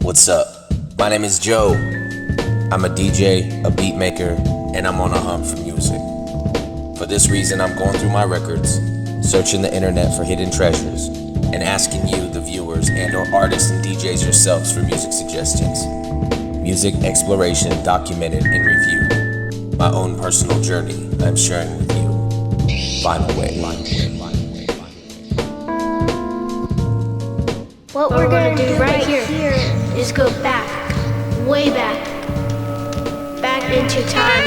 What's up? My name is Joe. I'm a DJ, a beat maker, and I'm on a hunt for music. For this reason, I'm going through my records, searching the internet for hidden treasures, and asking you, the viewers and or artists and DJs yourselves, for music suggestions. Music exploration documented and reviewed. My own personal journey I'm sharing with you. Vinylwav. What we're gonna do right here is go back, way back into time.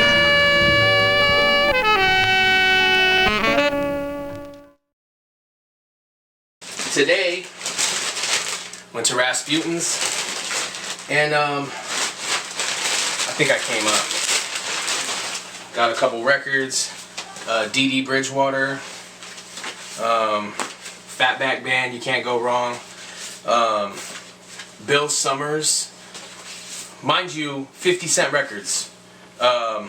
Today, went to Rasputin's, and I think I came up. Got a couple records, D.D. Bridgewater, Fatback Band, you can't go wrong. Bill Summers, mind you, 50 Cent records. I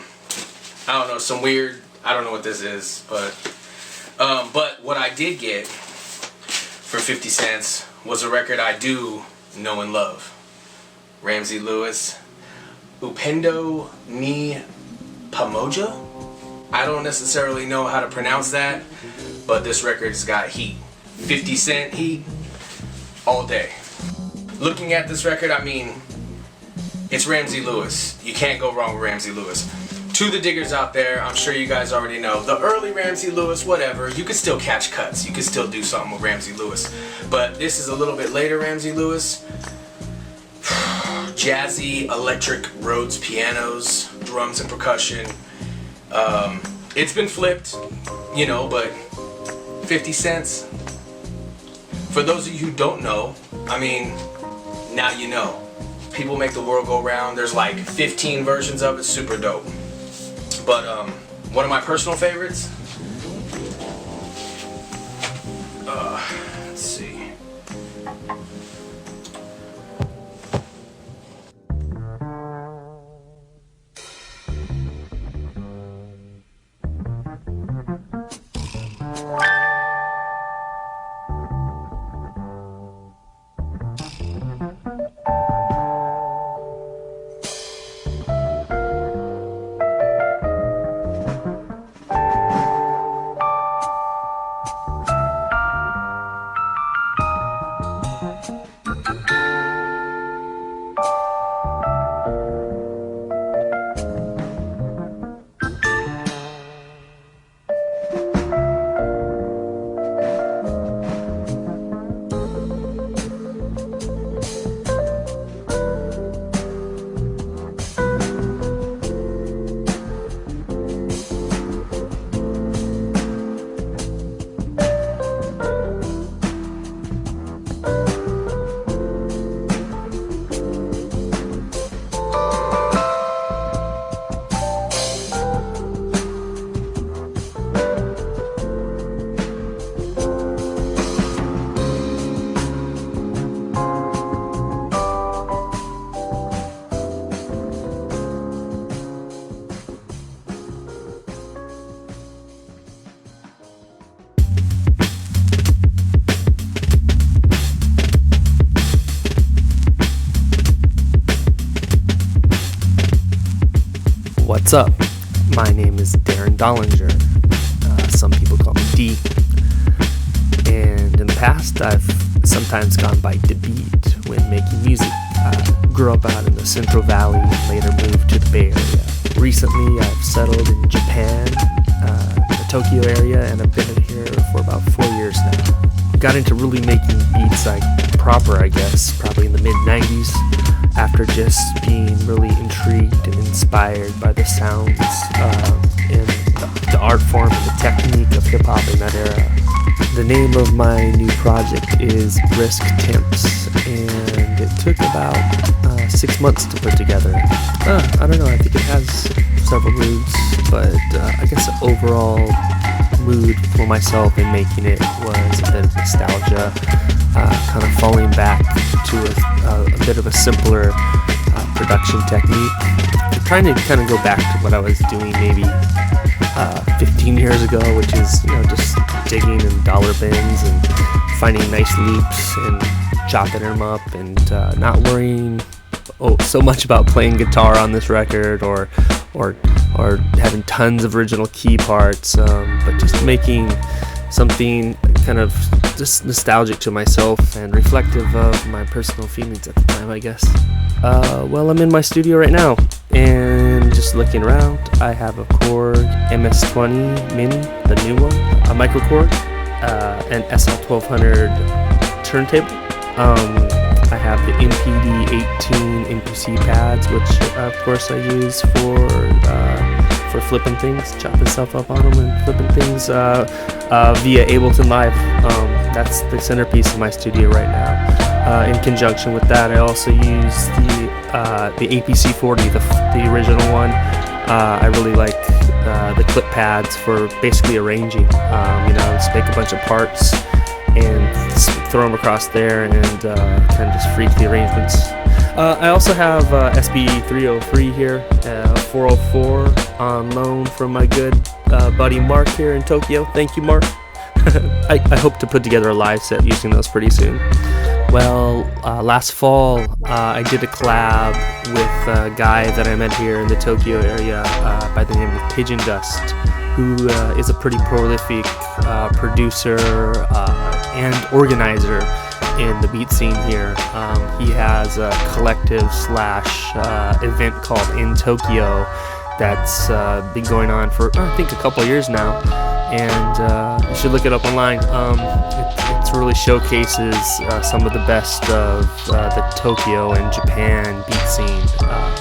don't know, some weird, I don't know what this is, but what I did get for 50 cents was a record I do know and love. Ramsey Lewis, Upendo ni Pamoja. I don't necessarily know how to pronounce that, but this record's got heat. 50 Cent heat all day. Looking at this record, I mean, it's Ramsey Lewis. You can't go wrong with Ramsey Lewis. To the diggers out there, I'm sure you guys already know, the early Ramsey Lewis, whatever, you could still catch cuts. You could still do something with Ramsey Lewis. But this is a little bit later Ramsey Lewis. Jazzy, electric Rhodes pianos, drums and percussion. It's been flipped, you know, but 50 cents. For those of you who don't know, I mean, now you know. People make the world go round. There's like 15 versions of it, super dope. But one of my personal favorites, let's see. What's up? My name is D.Dahlinger. Some people call me D. And in the past, I've sometimes gone by DeBeat when making music. I grew up out in the Central Valley and later moved to the Bay Area. Recently, I've settled in Japan, the Tokyo area, and I've been in here for about 4 years now. Got into really making beats like proper, I guess, probably in the mid-90s. After just being really intrigued and inspired by the sounds and the art form and the technique of hip-hop in that era. The name of my new project is Brisk Temps, and it took about 6 months to put together. I don't know, I think it has several moods, but I guess the overall mood for myself in making it was a bit of nostalgia, kind of falling back to a bit of a simpler production technique, trying to kind of go back to what I was doing maybe 15 years ago, which is, you know, just digging in dollar bins and finding nice loops and chopping them up and not worrying so much about playing guitar on this record or having tons of original key parts, but just making something kind of just nostalgic to myself and reflective of my personal feelings at the time, I guess. Well, I'm in my studio right now and just looking around. I have a Korg MS-20 Mini, the new one, a micro Korg, an SL1200 turntable. I have the MPD-18 MPC pads, which of course I use for flipping things, chopping stuff up on them and flipping things via Ableton Live. That's the centerpiece of my studio right now. In conjunction with that, I also use the APC-40, the original one. I really like the clip pads for basically arranging. Just make a bunch of parts and throw them across there and kind of just freak the arrangements. I also have SB303 here, 404 on loan from my good buddy Mark here in Tokyo. Thank you, Mark. I hope to put together a live set using those pretty soon. Well, last fall I did a collab with a guy that I met here in the Tokyo area by the name of Pigeon Dust, who is a pretty prolific producer and organizer in the beat scene here. He has a collective / event called In Tokyo that's been going on for I think a couple of years now, and you should look it up online. It really showcases some of the best of the Tokyo and Japan beat scene,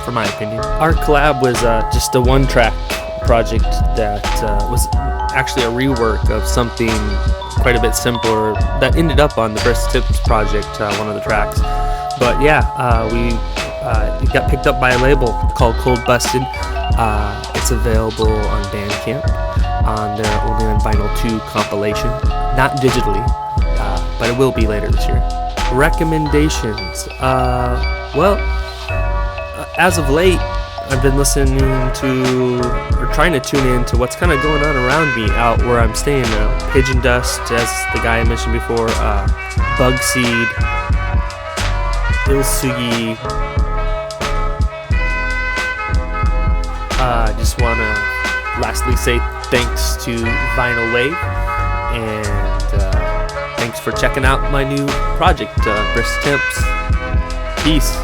for my opinion. Our collab was just a one-track project that was actually a rework of something quite a bit simpler that ended up on the Brisk Temps project, one of the tracks. But yeah, we it got picked up by a label called Cold Busted. It's available on Bandcamp on their Only on Vinyl 2 compilation, not digitally, but it will be later this year. Recommendations. As of late, I've been listening to, or trying to tune in to what's kind of going on around me out where I'm staying now. Pigeon Dust, as the guy I mentioned before, Bugseed, Ilsugi. I just want to lastly say thanks to Vinylwav, and thanks for checking out my new project, Brisk Temps. Peace.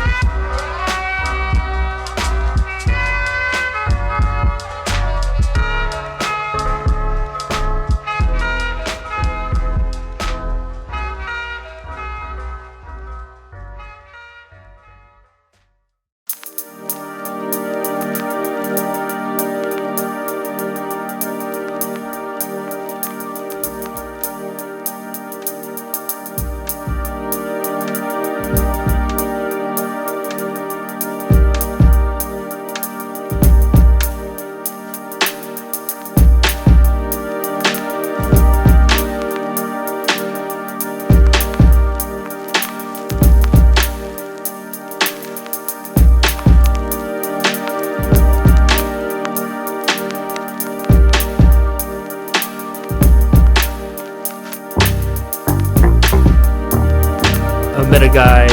Met a guy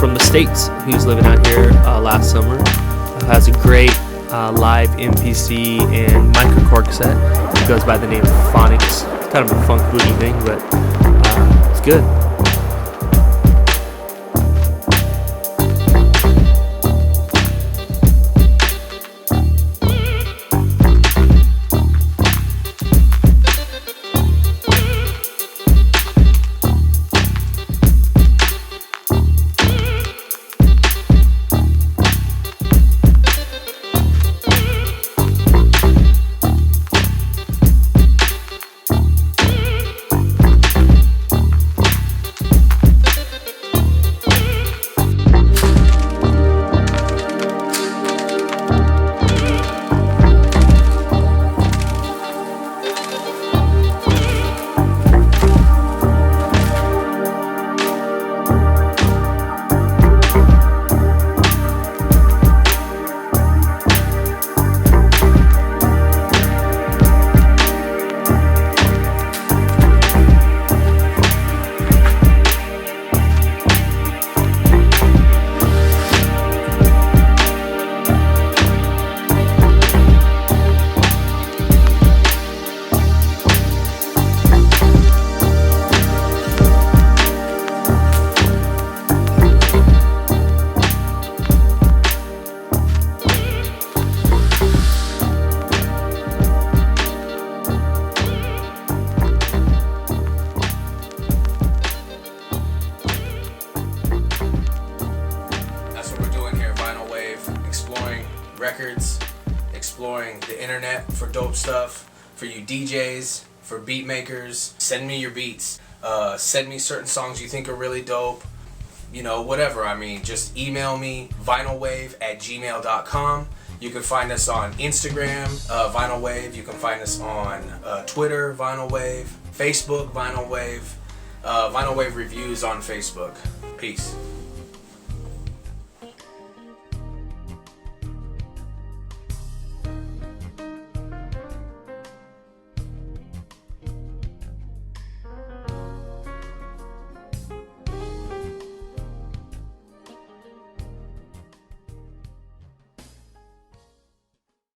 from the States who's living out here last summer. Has a great live MPC and micro Korg set. It goes by the name of Foniks. Kind of a funk booty thing, but it's good. records, exploring the internet for dope stuff, for you DJs, for beat makers. Send me your beats. Send me certain songs you think are really dope. You know, whatever. I mean, just email me, vinylwave@gmail.com. You can find us on Instagram, Vinylwave. You can find us on Twitter, Vinylwave, Facebook, Vinylwave, Vinylwave Reviews on Facebook. Peace.